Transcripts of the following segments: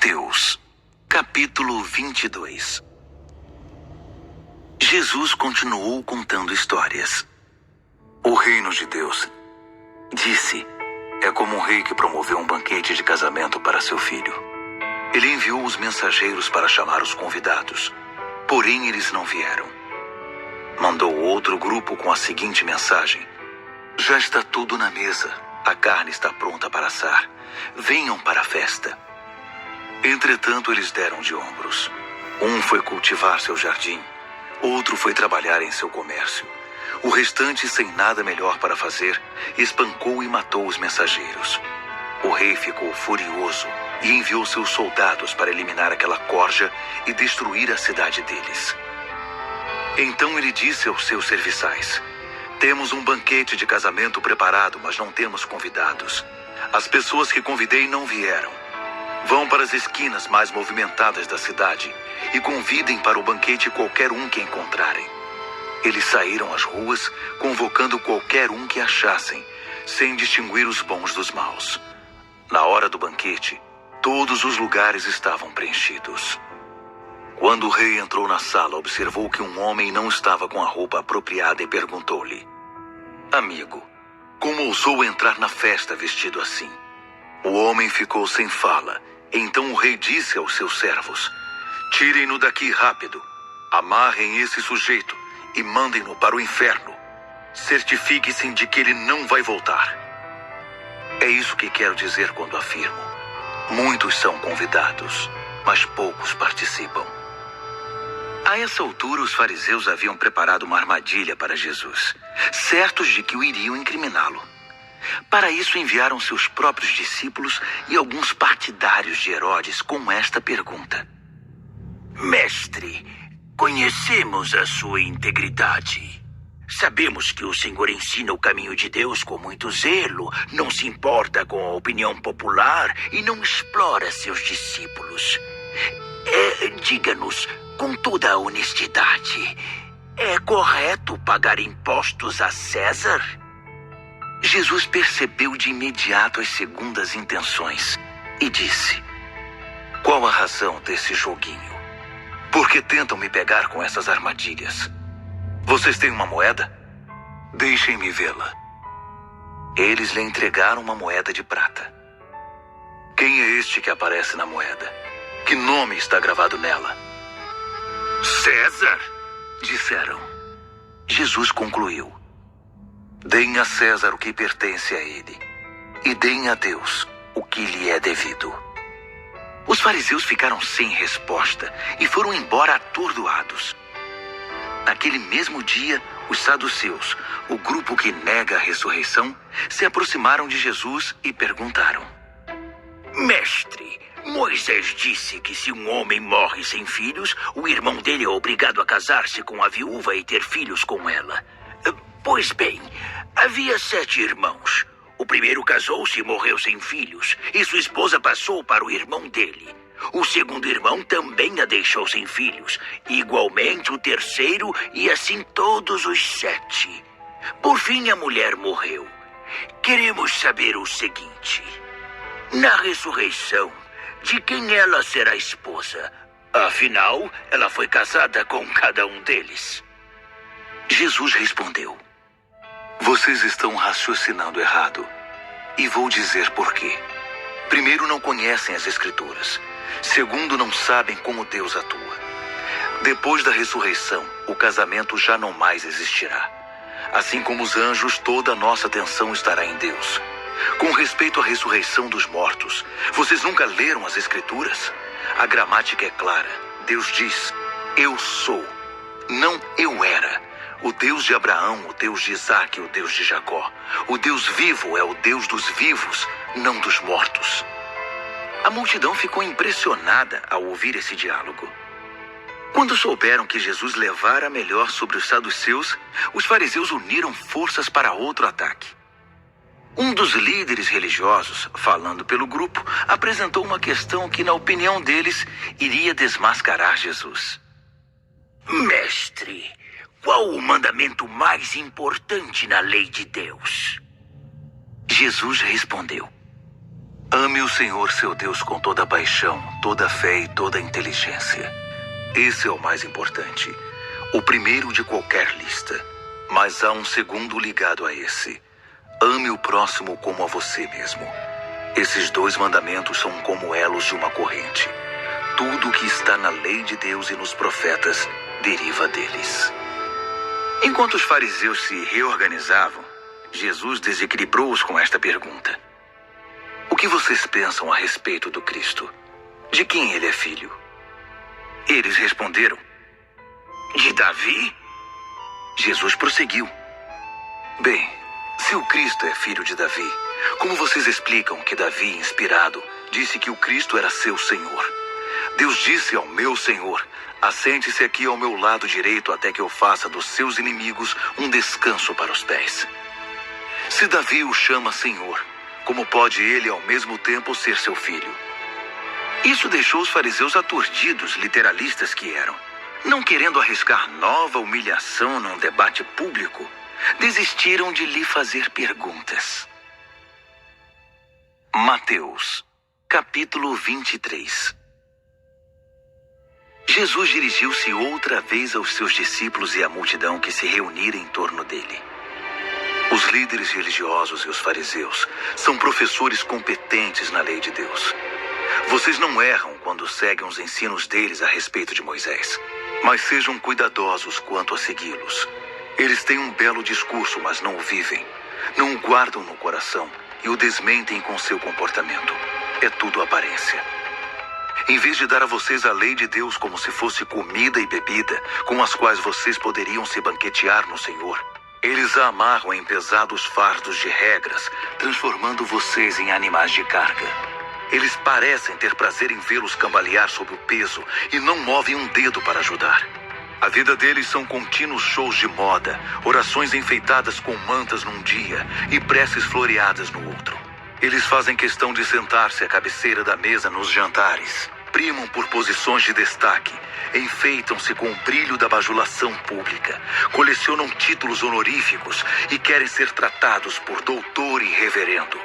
Mateus, capítulo 22. Jesus continuou contando histórias. O reino de Deus, disse, é como um rei que promoveu um banquete de casamento para seu filho. Ele enviou os mensageiros para chamar os convidados, porém eles não vieram. Mandou outro grupo com a seguinte mensagem: já está tudo na mesa, a carne está pronta para assar, venham para a festa. Entretanto, eles deram de ombros. Um foi cultivar seu jardim, outro foi trabalhar em seu comércio. O restante, sem nada melhor para fazer, espancou e matou os mensageiros. O rei ficou furioso e enviou seus soldados para eliminar aquela corja e destruir a cidade deles. Então ele disse aos seus serviçais: temos um banquete de casamento preparado, mas não temos convidados. As pessoas que convidei não vieram. Vão para as esquinas mais movimentadas da cidade e convidem para o banquete qualquer um que encontrarem. Eles saíram às ruas, convocando qualquer um que achassem, sem distinguir os bons dos maus. Na hora do banquete, todos os lugares estavam preenchidos. Quando o rei entrou na sala, observou que um homem não estava com a roupa apropriada e perguntou-lhe: amigo, como ousou entrar na festa vestido assim? O homem ficou sem fala. Então o rei disse aos seus servos: tirem-no daqui rápido, amarrem esse sujeito e mandem-no para o inferno. Certifique-se de que ele não vai voltar. É isso que quero dizer quando afirmo: muitos são convidados, mas poucos participam. A essa altura, os fariseus haviam preparado uma armadilha para Jesus, certos de que o iriam incriminá-lo. Para isso, enviaram seus próprios discípulos e alguns partidários de Herodes com esta pergunta: mestre, conhecemos a sua integridade. Sabemos que o Senhor ensina o caminho de Deus com muito zelo, não se importa com a opinião popular e não explora seus discípulos. Diga-nos, com toda a honestidade, é correto pagar impostos a César? Jesus percebeu de imediato as segundas intenções e disse: qual a razão desse joguinho? Por que tentam me pegar com essas armadilhas? Vocês têm uma moeda? Deixem-me vê-la. Eles lhe entregaram uma moeda de prata. Quem é este que aparece na moeda? Que nome está gravado nela? César, disseram. Jesus concluiu: deem a César o que pertence a ele, e deem a Deus o que lhe é devido. Os fariseus ficaram sem resposta e foram embora atordoados. Naquele mesmo dia, os saduceus, o grupo que nega a ressurreição, se aproximaram de Jesus e perguntaram: mestre, Moisés disse que se um homem morre sem filhos, o irmão dele é obrigado a casar-se com a viúva e ter filhos com ela. Pois bem, havia 7 irmãos. O primeiro casou-se e morreu sem filhos, e sua esposa passou para o irmão dele. O segundo irmão também a deixou sem filhos, igualmente o terceiro, e assim todos os 7. Por fim, a mulher morreu. Queremos saber o seguinte: na ressurreição, de quem ela será esposa? Afinal, ela foi casada com cada um deles. Jesus respondeu: vocês estão raciocinando errado, e vou dizer por quê. Primeiro, não conhecem as Escrituras. Segundo, não sabem como Deus atua. Depois da ressurreição, o casamento já não mais existirá. Assim como os anjos, toda a nossa atenção estará em Deus. Com respeito à ressurreição dos mortos, vocês nunca leram as Escrituras? A gramática é clara. Deus diz: eu sou, não eu era. O Deus de Abraão, o Deus de Isaac e o Deus de Jacó. O Deus vivo é o Deus dos vivos, não dos mortos. A multidão ficou impressionada ao ouvir esse diálogo. Quando souberam que Jesus levara melhor sobre os saduceus, os fariseus uniram forças para outro ataque. Um dos líderes religiosos, falando pelo grupo, apresentou uma questão que, na opinião deles, iria desmascarar Jesus. Mestre, qual o mandamento mais importante na lei de Deus? Jesus respondeu: Ame o Senhor seu Deus com toda a paixão, toda a fé e toda a inteligência. Esse é o mais importante, o primeiro de qualquer lista. Mas há um segundo ligado a esse. Ame o próximo como a você mesmo. Esses dois mandamentos são como elos de uma corrente. Tudo o que está na lei de Deus e nos profetas deriva deles. Enquanto os fariseus se reorganizavam, Jesus desequilibrou-os com esta pergunta: o que vocês pensam a respeito do Cristo? De quem ele é filho? Eles responderam: de Davi? Jesus prosseguiu: bem, se o Cristo é filho de Davi, como vocês explicam que Davi, inspirado, disse que o Cristo era seu Senhor? Deus disse ao meu Senhor: assente-se aqui ao meu lado direito até que eu faça dos seus inimigos um descanso para os pés. Se Davi o chama Senhor, como pode ele ao mesmo tempo ser seu filho? Isso deixou os fariseus aturdidos, literalistas que eram. Não querendo arriscar nova humilhação num debate público, desistiram de lhe fazer perguntas. Mateus, capítulo 23. Jesus dirigiu-se outra vez aos seus discípulos e à multidão que se reunira em torno dele. Os líderes religiosos e os fariseus são professores competentes na lei de Deus. Vocês não erram quando seguem os ensinos deles a respeito de Moisés, mas sejam cuidadosos quanto a segui-los. Eles têm um belo discurso, mas não o vivem. Não o guardam no coração e o desmentem com seu comportamento. É tudo aparência. Em vez de dar a vocês a lei de Deus como se fosse comida e bebida, com as quais vocês poderiam se banquetear no Senhor, eles a amarram em pesados fardos de regras, transformando vocês em animais de carga. Eles parecem ter prazer em vê-los cambalear sob o peso e não movem um dedo para ajudar. A vida deles são contínuos shows de moda, orações enfeitadas com mantas num dia e preces floreadas no outro. Eles fazem questão de sentar-se à cabeceira da mesa nos jantares, primam por posições de destaque, enfeitam-se com o brilho da bajulação pública, colecionam títulos honoríficos e querem ser tratados por doutor e reverendo.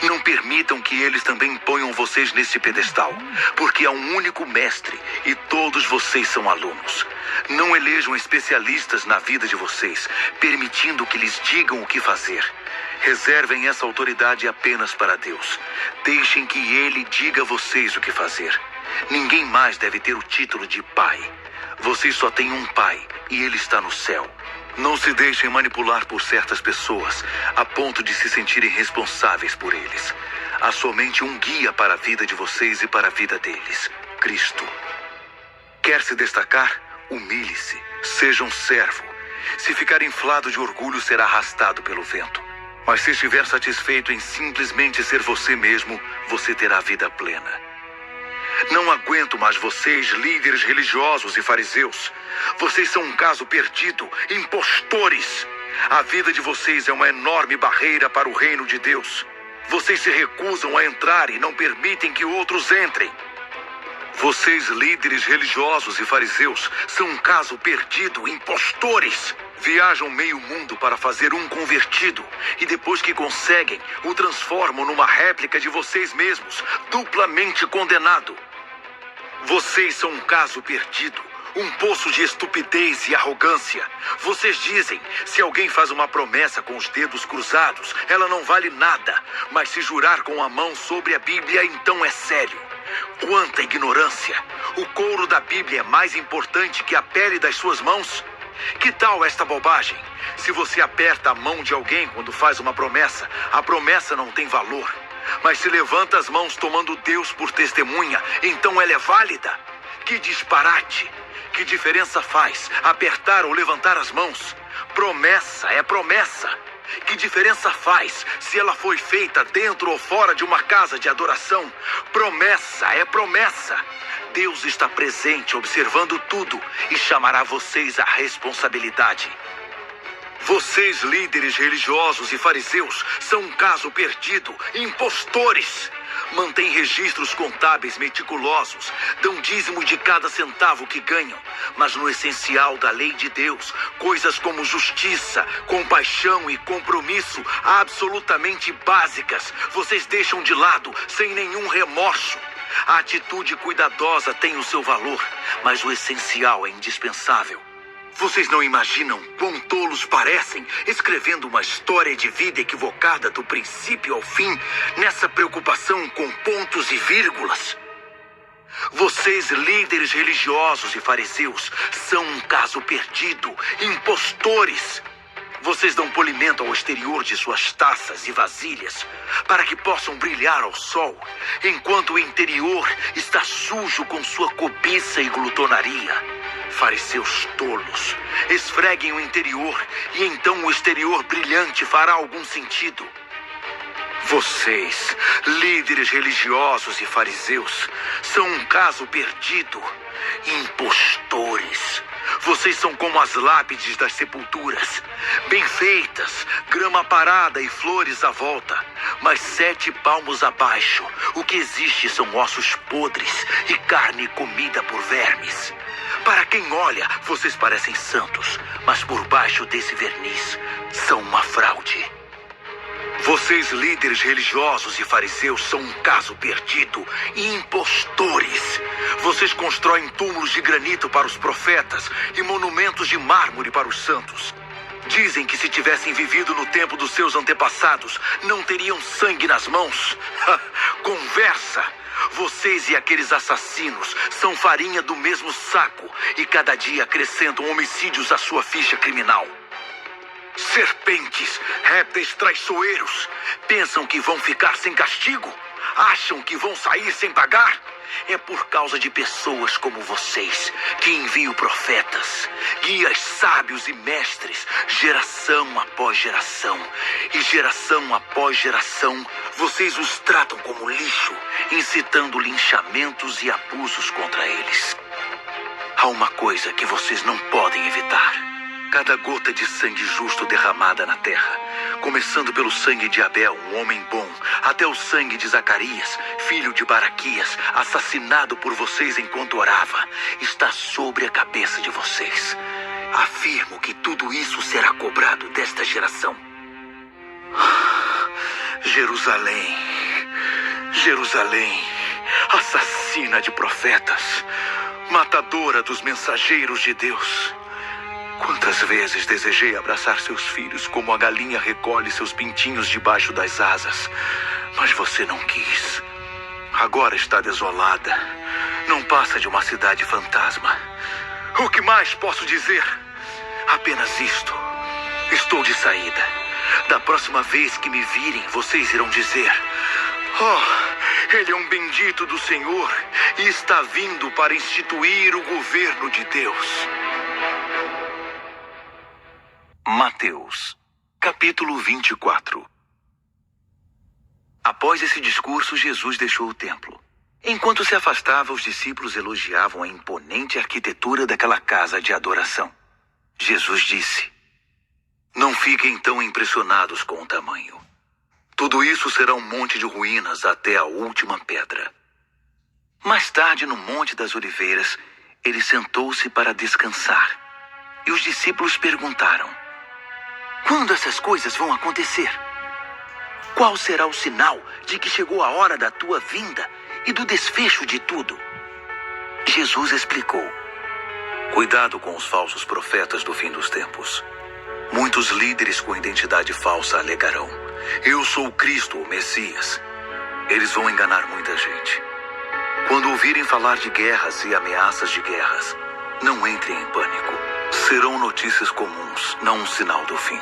Não permitam que eles também ponham vocês nesse pedestal, porque há um único mestre e todos vocês são alunos. Não elejam especialistas na vida de vocês, permitindo que lhes digam o que fazer. Reservem essa autoridade apenas para Deus. Deixem que Ele diga a vocês o que fazer. Ninguém mais deve ter o título de pai. Vocês só têm um pai e Ele está no céu. Não se deixem manipular por certas pessoas, a ponto de se sentirem responsáveis por eles. Há somente um guia para a vida de vocês e para a vida deles: Cristo. Quer se destacar? Humilhe-se, seja um servo. Se ficar inflado de orgulho, será arrastado pelo vento. Mas se estiver satisfeito em simplesmente ser você mesmo, você terá vida plena. Não aguento mais vocês, líderes religiosos e fariseus. Vocês são um caso perdido, impostores. A vida de vocês é uma enorme barreira para o reino de Deus. Vocês se recusam a entrar e não permitem que outros entrem. Vocês, líderes religiosos e fariseus, são um caso perdido, impostores. Viajam meio mundo para fazer um convertido e depois que conseguem, o transformam numa réplica de vocês mesmos, duplamente condenado. Vocês são um caso perdido, um poço de estupidez e arrogância. Vocês dizem, se alguém faz uma promessa com os dedos cruzados, ela não vale nada. Mas se jurar com a mão sobre a Bíblia, então é sério. Quanta ignorância! O couro da Bíblia é mais importante que a pele das suas mãos? Que tal esta bobagem? Se você aperta a mão de alguém quando faz uma promessa, a promessa não tem valor. Mas se levanta as mãos tomando Deus por testemunha, então ela é válida. Que disparate! Que diferença faz apertar ou levantar as mãos? Promessa é promessa. Que diferença faz se ela foi feita dentro ou fora de uma casa de adoração? Promessa é promessa. Deus está presente observando tudo e chamará vocês à responsabilidade. Vocês, líderes religiosos e fariseus, são um caso perdido, impostores. mantêm registros contábeis meticulosos, dão dízimo de cada centavo que ganham. Mas no essencial da lei de Deus, coisas como justiça, compaixão e compromisso absolutamente básicas, vocês deixam de lado sem nenhum remorso. A atitude cuidadosa tem o seu valor, mas o essencial é indispensável. Vocês não imaginam quão tolos parecem escrevendo uma história de vida equivocada do princípio ao fim, nessa preocupação com pontos e vírgulas? Vocês, líderes religiosos e fariseus, são um caso perdido, impostores. Vocês dão polimento ao exterior de suas taças e vasilhas para que possam brilhar ao sol, enquanto o interior está sujo com sua cobiça e glutonaria. Fariseus tolos, esfreguem o interior e então o exterior brilhante fará algum sentido. Vocês, líderes religiosos e fariseus, são um caso perdido, impostores. Vocês são como as lápides das sepulturas, bem feitas, grama parada e flores à volta. Mas 7 palmos abaixo, o que existe são ossos podres e carne comida por vermes. Para quem olha, vocês parecem santos, mas por baixo desse verniz são uma fraude. Vocês, líderes religiosos e fariseus, são um caso perdido e impostores. Vocês constroem túmulos de granito para os profetas e monumentos de mármore para os santos. Dizem que se tivessem vivido no tempo dos seus antepassados, não teriam sangue nas mãos. Conversa! Vocês e aqueles assassinos são farinha do mesmo saco e cada dia acrescentam homicídios à sua ficha criminal. Serpentes, répteis traiçoeiros, pensam que vão ficar sem castigo? Acham que vão sair sem pagar? É por causa de pessoas como vocês que envio profetas, guias sábios e mestres, geração após geração. E geração após geração, vocês os tratam como lixo, incitando linchamentos e abusos contra eles. Há uma coisa que vocês não podem evitar. Cada gota de sangue justo derramada na terra, começando pelo sangue de Abel, um homem bom, até o sangue de Zacarias, filho de Baraquias, assassinado por vocês enquanto orava, está sobre a cabeça de vocês. Afirmo que tudo isso será cobrado desta geração. Jerusalém, Jerusalém, assassina de profetas, matadora dos mensageiros de Deus. Quantas vezes desejei abraçar seus filhos como a galinha recolhe seus pintinhos debaixo das asas, mas você não quis. Agora está desolada. Não passa de uma cidade fantasma. O que mais posso dizer? Apenas isto. Estou de saída. Da próxima vez que me virem, vocês irão dizer: "Oh, ele é um bendito do Senhor e está vindo para instituir o governo de Deus." Mateus, capítulo 24. Após esse discurso, Jesus deixou o templo. Enquanto se afastava, os discípulos elogiavam a imponente arquitetura daquela casa de adoração. Jesus disse: "Não fiquem tão impressionados com o tamanho. Tudo isso será um monte de ruínas até a última pedra." Mais tarde, no Monte das Oliveiras, ele sentou-se para descansar. E os discípulos perguntaram: "Quando essas coisas vão acontecer? Qual será o sinal de que chegou a hora da tua vinda e do desfecho de tudo?" Jesus explicou: "Cuidado com os falsos profetas do fim dos tempos. Muitos líderes com identidade falsa alegarão: 'Eu sou o Cristo, o Messias.' Eles vão enganar muita gente. Quando ouvirem falar de guerras e ameaças de guerras, não entrem em pânico. Serão notícias comuns, não um sinal do fim.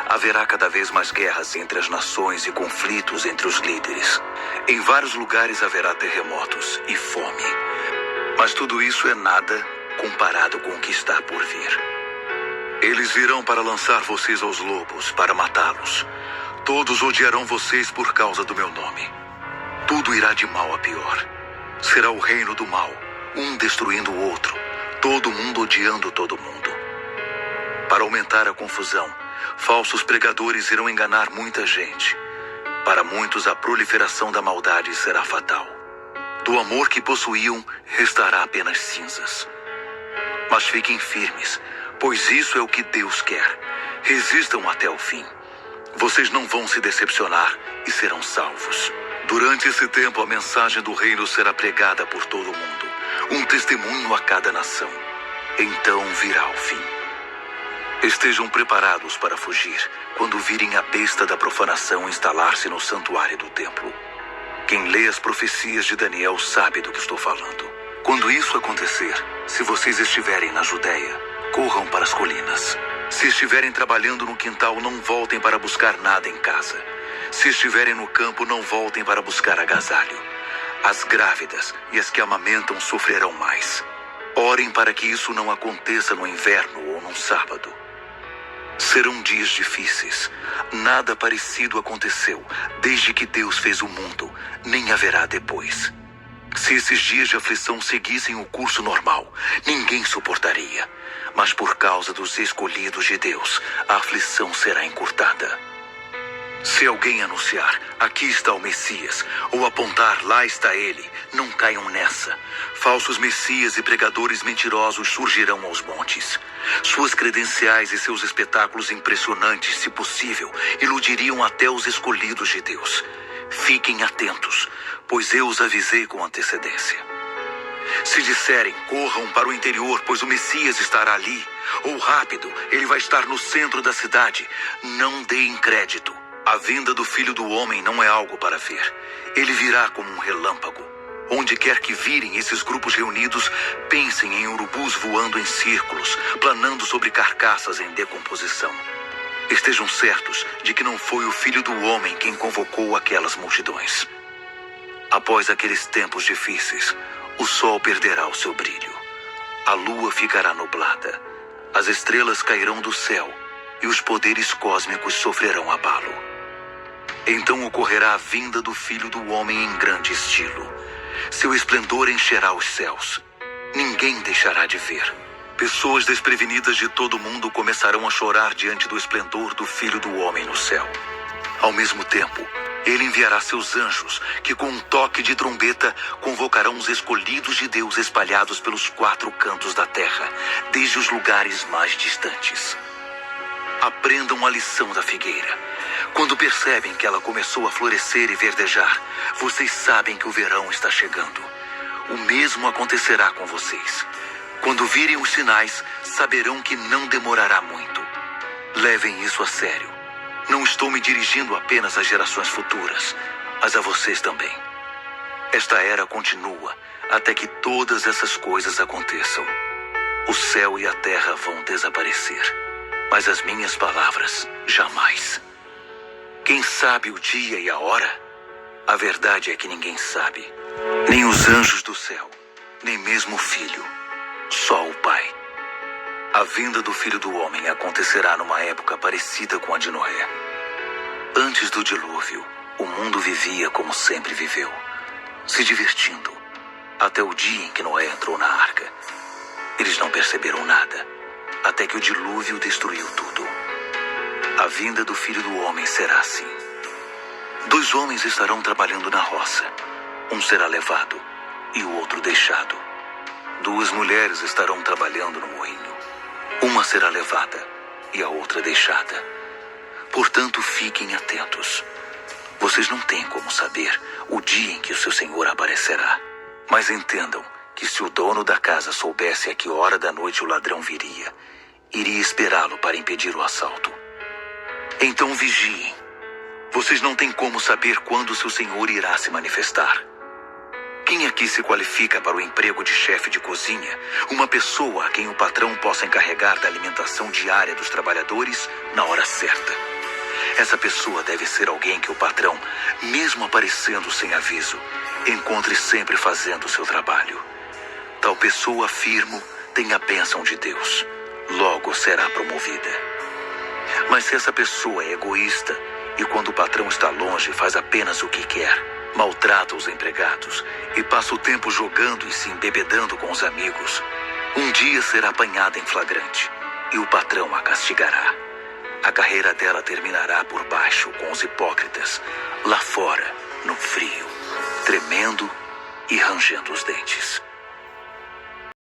Haverá cada vez mais guerras entre as nações e conflitos entre os líderes. Em vários lugares haverá terremotos e fome. Mas tudo isso é nada comparado com o que está por vir. Eles virão para lançar vocês aos lobos, para matá-los. Todos odiarão vocês por causa do meu nome. Tudo irá de mal a pior. Será o reino do mal, um destruindo o outro, todo mundo odiando todo mundo. Para aumentar a confusão, falsos pregadores irão enganar muita gente. Para muitos, a proliferação da maldade será fatal. Do amor que possuíam, restará apenas cinzas. Mas fiquem firmes, pois isso é o que Deus quer. Resistam até o fim. Vocês não vão se decepcionar e serão salvos. Durante esse tempo, a mensagem do reino será pregada por todo o mundo, um testemunho a cada nação. Então virá o fim. Estejam preparados para fugir quando virem a besta da profanação instalar-se no santuário do templo. Quem lê as profecias de Daniel sabe do que estou falando. Quando isso acontecer, se vocês estiverem na Judéia, corram para as colinas. Se estiverem trabalhando no quintal, não voltem para buscar nada em casa. Se estiverem no campo, não voltem para buscar agasalho. As grávidas e as que amamentam sofrerão mais. Orem para que isso não aconteça no inverno ou num sábado. Serão dias difíceis. Nada parecido aconteceu desde que Deus fez o mundo, nem haverá depois. Se esses dias de aflição seguissem o curso normal, ninguém suportaria. Mas por causa dos escolhidos de Deus, a aflição será encurtada. Se alguém anunciar, aqui está o Messias, ou apontar, lá está ele, não caiam nessa. Falsos messias e pregadores mentirosos surgirão aos montes. Suas credenciais e seus espetáculos impressionantes, se possível, iludiriam até os escolhidos de Deus. Fiquem atentos, pois eu os avisei com antecedência. Se disserem, corram para o interior, pois o Messias estará ali, ou rápido, ele vai estar no centro da cidade, não deem crédito. A vinda do Filho do Homem não é algo para ver. Ele virá como um relâmpago. Onde quer que virem esses grupos reunidos, pensem em urubus voando em círculos, planando sobre carcaças em decomposição. Estejam certos de que não foi o Filho do Homem quem convocou aquelas multidões. Após aqueles tempos difíceis, o sol perderá o seu brilho. A lua ficará nublada. As estrelas cairão do céu e os poderes cósmicos sofrerão abalo. Então ocorrerá a vinda do Filho do Homem em grande estilo. Seu esplendor encherá os céus. Ninguém deixará de ver. Pessoas desprevenidas de todo o mundo começarão a chorar diante do esplendor do Filho do Homem no céu. Ao mesmo tempo, ele enviará seus anjos, que com um toque de trombeta convocarão os escolhidos de Deus espalhados pelos 4 cantos da terra, desde os lugares mais distantes. Aprendam a lição da figueira. Quando percebem que ela começou a florescer e verdejar, vocês sabem que o verão está chegando. O mesmo acontecerá com vocês. Quando virem os sinais, saberão que não demorará muito. Levem isso a sério. Não estou me dirigindo apenas às gerações futuras, mas a vocês também. Esta era continua até que todas essas coisas aconteçam. O céu e a terra vão desaparecer, mas as minhas palavras jamais. Quem sabe o dia e a hora? A verdade é que ninguém sabe. Nem os anjos do céu, nem mesmo o Filho. Só o Pai. A vinda do Filho do Homem acontecerá numa época parecida com a de Noé. Antes do dilúvio, o mundo vivia como sempre viveu, se divertindo, até o dia em que Noé entrou na arca. Eles não perceberam nada, até que o dilúvio destruiu tudo. A vinda do Filho do Homem será assim. 2 homens estarão trabalhando na roça. Um será levado e o outro deixado. 2 mulheres estarão trabalhando no moinho. Uma será levada e a outra deixada. Portanto, fiquem atentos. Vocês não têm como saber o dia em que o seu Senhor aparecerá. Mas entendam que se o dono da casa soubesse a que hora da noite o ladrão viria, iria esperá-lo para impedir o assalto. Então vigiem. Vocês não têm como saber quando seu Senhor irá se manifestar. Quem aqui se qualifica para o emprego de chefe de cozinha? Uma pessoa a quem o patrão possa encarregar da alimentação diária dos trabalhadores na hora certa. Essa pessoa deve ser alguém que o patrão, mesmo aparecendo sem aviso, encontre sempre fazendo o seu trabalho. Tal pessoa, afirmo, tem a bênção de Deus. Logo será promovida. Mas se essa pessoa é egoísta e quando o patrão está longe faz apenas o que quer, maltrata os empregados e passa o tempo jogando e se embebedando com os amigos, um dia será apanhada em flagrante e o patrão a castigará. A carreira dela terminará por baixo com os hipócritas, lá fora, no frio, tremendo e rangendo os dentes.